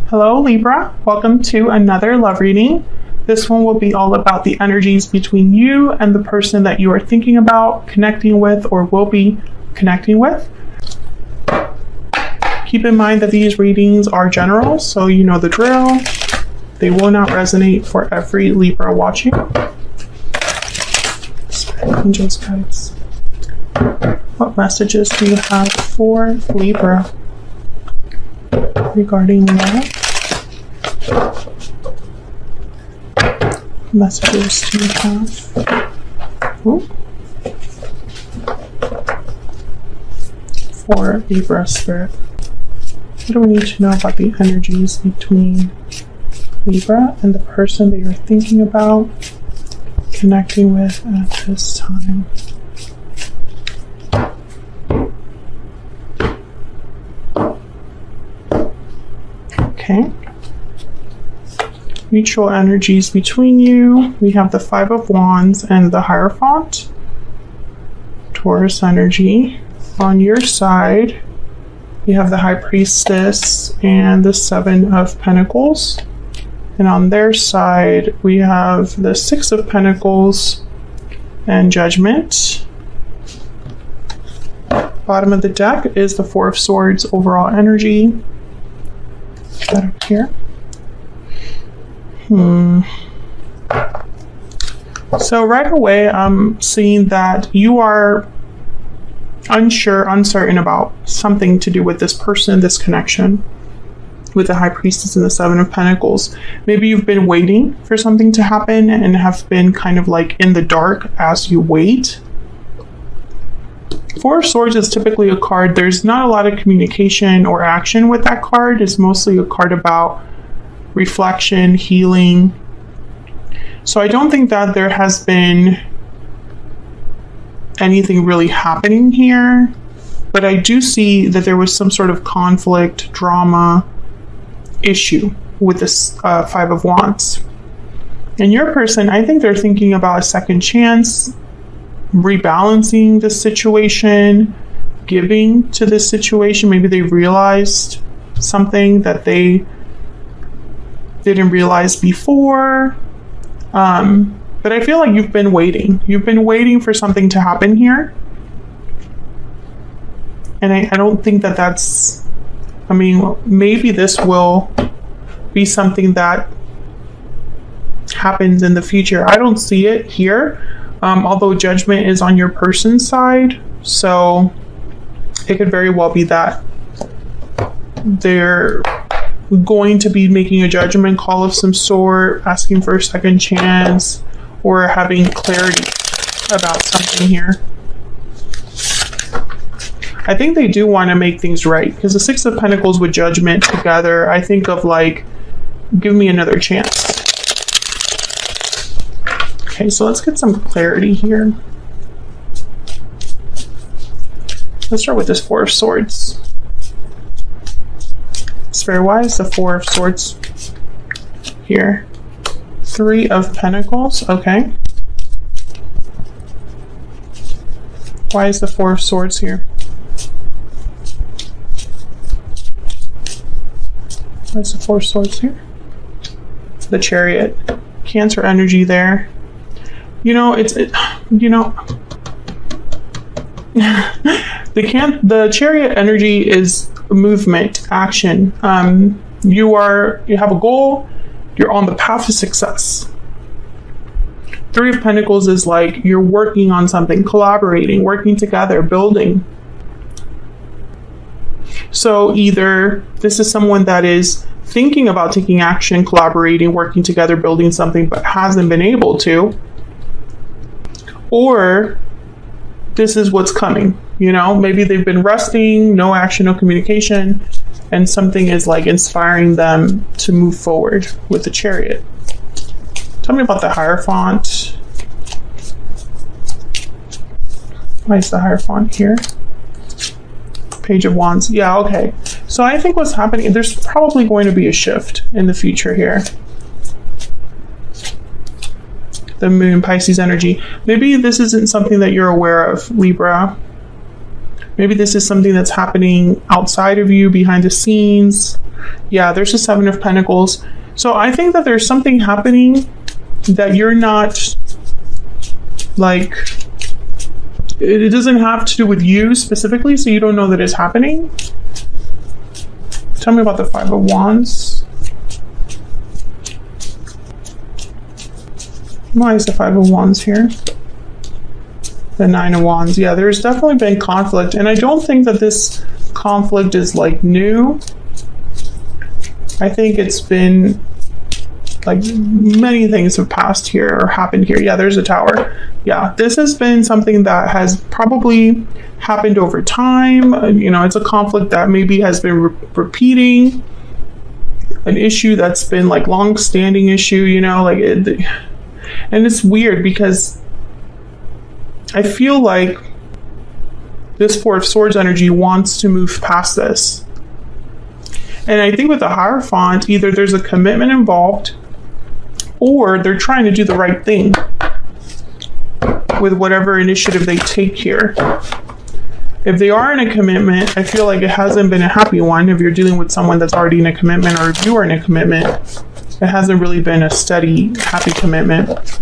Hello Libra, welcome to another love reading. This one will be all about the energies between you and the person that you are thinking about, connecting with, or will be connecting with. Keep in mind that these readings are general, so you know the drill. They will not resonate for every Libra watching. Spirit angels, guides. What messages do you have for Libra regarding love? Messages do you have for Libra spirit? What do we need to know about the energies between Libra and the person that you're thinking about connecting with at this time? Okay. Mutual energies between you. We have the Five of Wands and the Hierophant. Taurus energy. On your side, you have the High Priestess and the Seven of Pentacles. And on their side, we have the Six of Pentacles and Judgment. Bottom of the deck is the Four of Swords overall energy. Put that up here. So right away, I'm seeing that you are unsure, uncertain about something to do with this person, this connection with the High Priestess and the Seven of Pentacles. Maybe you've been waiting for something to happen and have been kind of like in the dark as you wait. Four of Swords is typically a card. There's not a lot of communication or action with that card. It's mostly a card about reflection, healing. So I don't think that there has been anything really happening here, but I do see that there was some sort of conflict, drama, issue with this Five of Wands. And your person, I think they're thinking about a second chance, rebalancing the situation, giving to this situation. Maybe they realized something that they didn't realize before. But I feel like you've been waiting. You've been waiting for something to happen here. And I don't think that that's, I mean, maybe this will be something that happens in the future. I don't see it here, although Judgment is on your person's side. So it could very well be that they're going to be making a judgment call of some sort, asking for a second chance, or having clarity about something here. I think they do want to make things right, because the Six of Pentacles with Judgment together, I think of like, give me another chance. Okay, so let's get some clarity here. Let's start with this Four of Swords. Spirit, why is the Four of Swords here? Three of Pentacles, okay. Why is the Four of Swords here? Why is the Four of Swords here? The Chariot. Cancer energy there. You know, the Chariot energy is movement, action. You have a goal, you're on the path to success. Three of Pentacles is like you're working on something, collaborating, working together, building. So either this is someone that is thinking about taking action, collaborating, working together, building something, but hasn't been able to, or this is what's coming. You know, maybe they've been resting, no action, no communication, and something is like inspiring them to move forward with the Chariot. Tell me about the Hierophant. Why is the Hierophant here? Page of Wands. Yeah, okay. So I think what's happening, there's probably going to be a shift in the future here. The Moon, Pisces energy. Maybe this isn't something that you're aware of, Libra. Maybe this is something that's happening outside of you, behind the scenes. Yeah, there's the Seven of Pentacles. So I think that there's something happening that you're not, like, it doesn't have to do with you specifically, so you don't know that it's happening. Tell me about the Five of Wands. Why is the Five of Wands here? The Nine of Wands. Yeah, there's definitely been conflict, and I don't think that this conflict is like new. I think it's been like many things have passed here or happened here. Yeah, there's a Tower. Yeah, this has been something that has probably happened over time. You know, it's a conflict that maybe has been repeating, an issue that's been like long-standing issue, you know, like and it's weird because I feel like this Four of Swords energy wants to move past this. And I think with the Hierophant, either there's a commitment involved or they're trying to do the right thing with whatever initiative they take here. If they are in a commitment, I feel like it hasn't been a happy one. If you're dealing with someone that's already in a commitment, or if you are in a commitment, it hasn't really been a steady, happy commitment.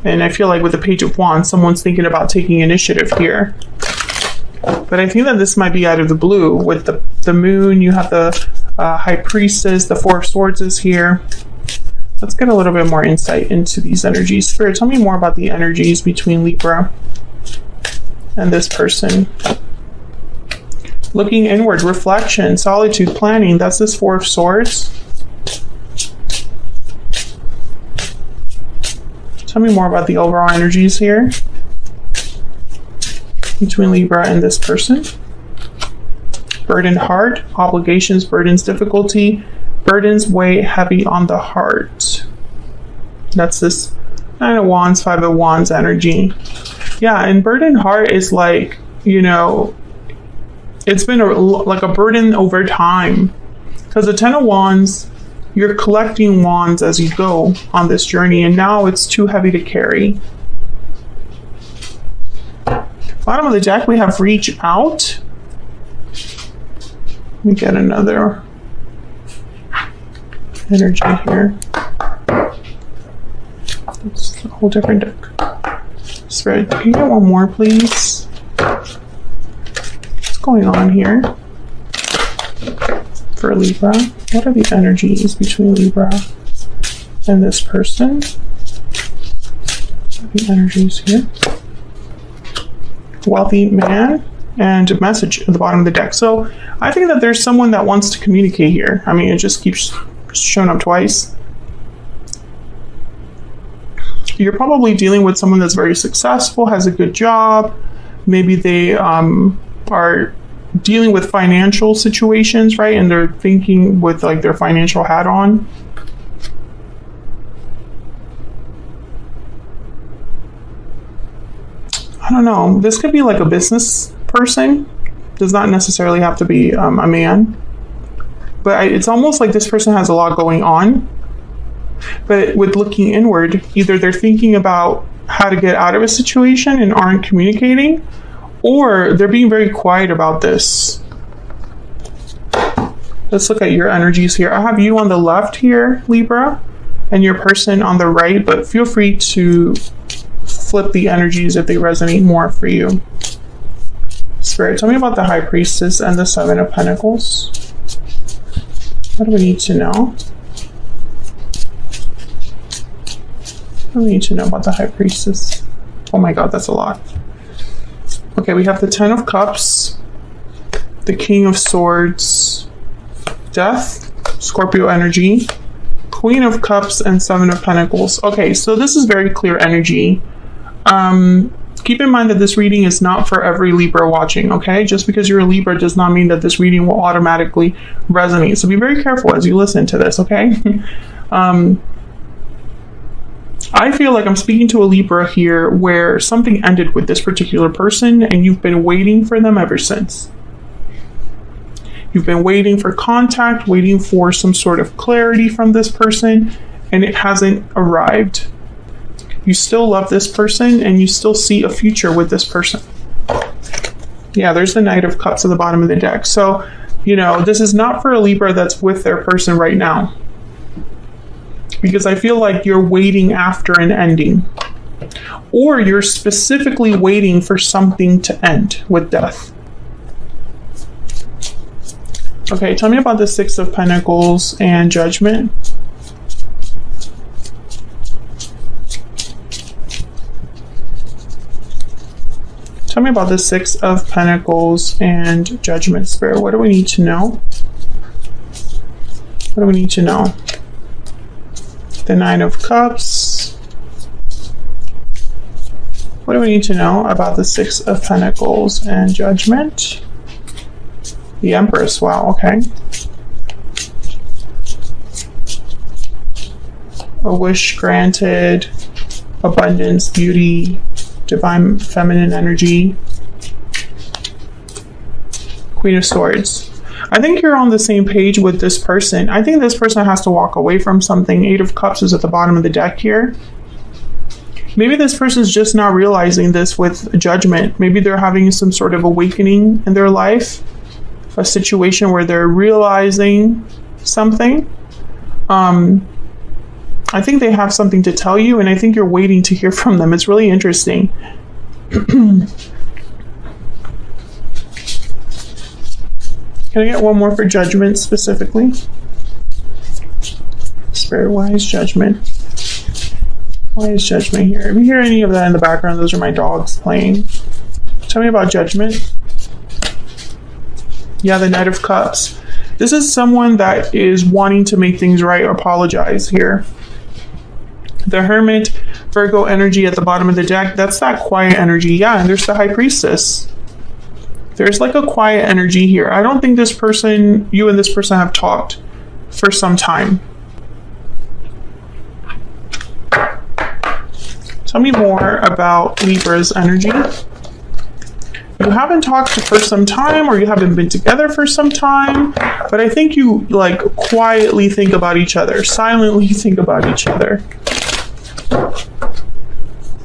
And I feel like with the Page of Wands, someone's thinking about taking initiative here. But I think that this might be out of the blue. With the Moon, you have the High Priestess, the Four of Swords is here. Let's get a little bit more insight into these energies. Spirit, tell me more about the energies between Libra and this person. Looking inward, reflection, solitude, planning. That's this Four of Swords. Tell me more about the overall energies here between Libra and this person. Burdened heart, obligations, burdens, difficulty. Burdens weigh heavy on the heart. That's this Nine of Wands, Five of Wands energy. Yeah, and burdened heart is like, you know, it's been like a burden over time. Because the Ten of Wands, you're collecting wands as you go on this journey, and now it's too heavy to carry. Bottom of the deck, we have reach out. Let me get another energy here. It's a whole different deck. Spirit, can you get one more, please? What's going on here for Libra? What are the energies between Libra and this person? What are the energies here? Wealthy man and a message at the bottom of the deck. So I think that there's someone that wants to communicate here. I mean, it just keeps showing up twice. You're probably dealing with someone that's very successful, has a good job. Maybe they are dealing with financial situations, right? And they're thinking with like their financial hat on. I don't know. This could be like a business person. Does not necessarily have to be a man. But it's almost like this person has a lot going on. But with looking inward, either they're thinking about how to get out of a situation and aren't communicating, or they're being very quiet about this. Let's look at your energies here. I have you on the left here, Libra, and your person on the right, but feel free to flip the energies if they resonate more for you. Spirit, tell me about the High Priestess and the Seven of Pentacles. What do we need to know? What do we need to know about the High Priestess? Oh my God, that's a lot. Okay, we have the Ten of Cups, the King of Swords, Death, Scorpio energy, Queen of Cups, and Seven of Pentacles. Okay, so this is very clear energy. Keep in mind that this reading is not for every Libra watching, okay? Just because you're a Libra does not mean that this reading will automatically resonate. So be very careful as you listen to this, okay? I feel like I'm speaking to a Libra here where something ended with this particular person and you've been waiting for them ever since. You've been waiting for contact, waiting for some sort of clarity from this person, and it hasn't arrived. You still love this person and you still see a future with this person. Yeah, there's the Knight of Cups at the bottom of the deck. So, you know, this is not for a Libra that's with their person right now. Because I feel like you're waiting after an ending. Or you're specifically waiting for something to end with death. Okay, tell me about the Six of Pentacles and Judgment. Tell me about the Six of Pentacles and Judgment, Spirit. What do we need to know? What do we need to know? The Nine of Cups. What do we need to know about the Six of Pentacles and Judgment? The Empress. Wow, okay. A wish granted, abundance, beauty, divine feminine energy. Queen of Swords. I think you're on the same page with this person. I think this person has to walk away from something. Eight of Cups is at the bottom of the deck here. Maybe this person's just not realizing this with Judgment. Maybe they're having some sort of awakening in their life. A situation where they're realizing something. I think they have something to tell you, and I think you're waiting to hear from them. It's really interesting. Can I get one more for Judgment specifically? Spirit, why is Judgment? Why is Judgment here? If you hear any of that in the background, those are my dogs playing. Tell me about Judgment. Yeah, the Knight of Cups. This is someone that is wanting to make things right or apologize here. The Hermit, Virgo energy at the bottom of the deck. That's that quiet energy. Yeah, and there's the High Priestess. There's like a quiet energy here. I don't think this person, you and this person have talked for some time. Tell me more about Libra's energy. You haven't talked for some time, or you haven't been together for some time, but I think you like quietly think about each other, silently think about each other.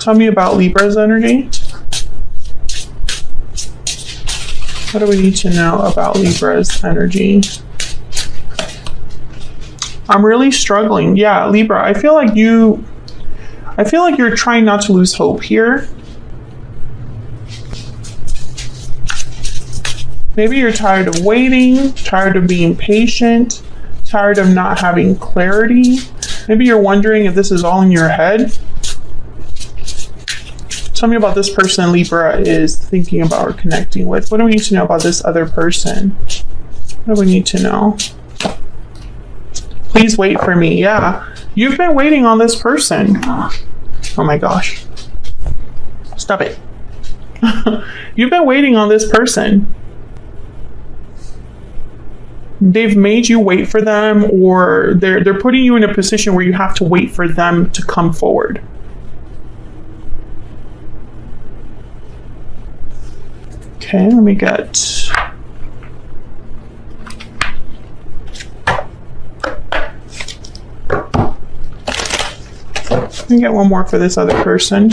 Tell me about Libra's energy. What do we need to know about Libra's energy? I'm really struggling. Yeah, Libra, I feel like you're trying not to lose hope here. Maybe you're tired of waiting, tired of being patient, tired of not having clarity. Maybe you're wondering if this is all in your head. Tell me about this person Libra is thinking about or connecting with. What do we need to know about this other person? What do we need to know? Please wait for me. Yeah, you've been waiting on this person. Oh my gosh. Stop it. You've been waiting on this person. They've made you wait for them, or they're putting you in a position where you have to wait for them to come forward. Okay, let me get... Let me get one more for this other person.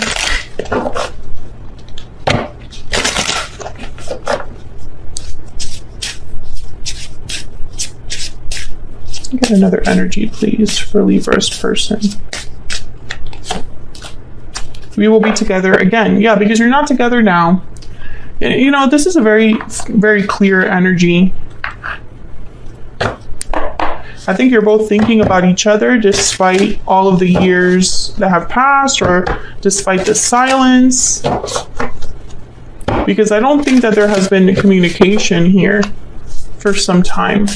Get another energy, please, for Libra's person. We will be together again. Yeah, because you're not together now. You know, this is a very, very clear energy. I think you're both thinking about each other despite all of the years that have passed, or despite the silence. Because I don't think that there has been communication here for some time.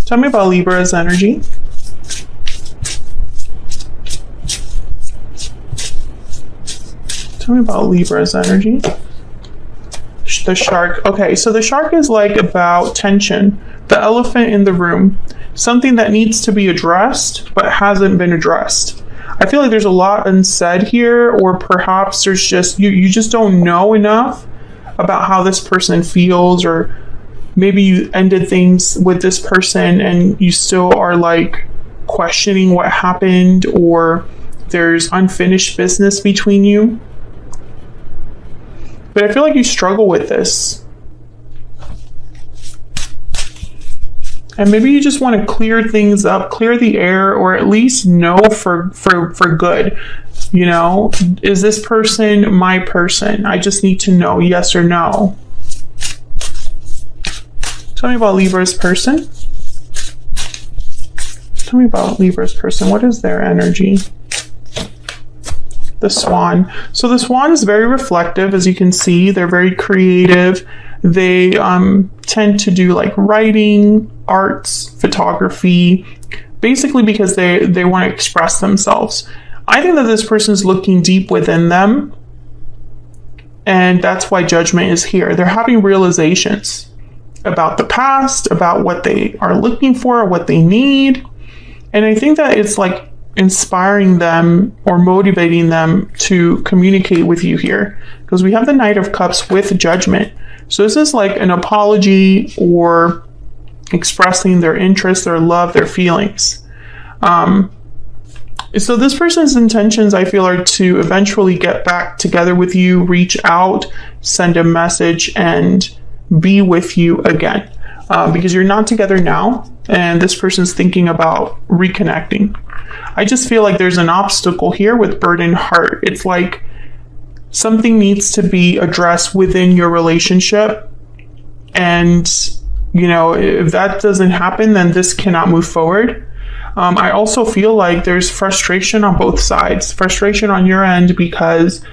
Tell me about Libra's energy. Tell me about Libra's energy. The shark. Okay, so the shark is like about tension. The elephant in the room. Something that needs to be addressed, but hasn't been addressed. I feel like there's a lot unsaid here, or perhaps there's just, you just don't know enough about how this person feels, or maybe you ended things with this person and you still are like questioning what happened, or there's unfinished business between you. But I feel like you struggle with this. And maybe you just want to clear things up, clear the air, or at least know for good. You know, is this person my person? I just need to know, yes or no. Tell me about Libra's person. Tell me about Libra's person. What is their energy? The Swan. So the Swan is very reflective, as you can see. They're very creative. They tend to do like writing, arts, photography, basically because they want to express themselves. I think that this person is looking deep within them, and that's why Judgment is here. They're having realizations about the past, about what they are looking for, what they need. And I think that it's like inspiring them or motivating them to communicate with you here, because we have the Knight of Cups with Judgment. So this is like an apology or expressing their interest, their love, their feelings. So this person's intentions, I feel, are to eventually get back together with you, reach out, send a message, and be with you again. Because you're not together now, and this person's thinking about reconnecting. I just feel like there's an obstacle here with burdened heart. It's like something needs to be addressed within your relationship. And, you know, if that doesn't happen, then this cannot move forward. I also feel like there's frustration on both sides. Frustration on your end because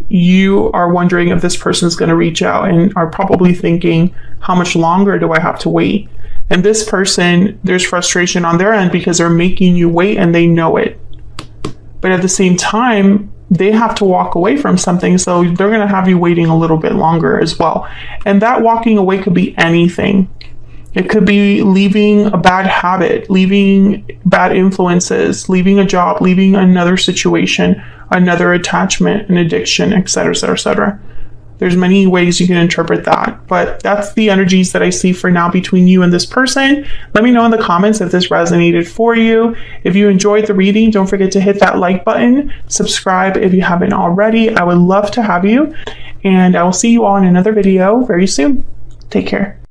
you are wondering if this person is going to reach out and are probably thinking, how much longer do I have to wait? And this person, there's frustration on their end because they're making you wait and they know it. But at the same time, they have to walk away from something, so they're going to have you waiting a little bit longer as well. And that walking away could be anything. It could be leaving a bad habit, leaving bad influences, leaving a job, leaving another situation, another attachment, an addiction, etc., etc., etc. There's many ways you can interpret that, but that's the energies that I see for now between you and this person. Let me know in the comments if this resonated for you. If you enjoyed the reading, don't forget to hit that like button, subscribe if you haven't already. I would love to have you, and I will see you all in another video very soon. Take care.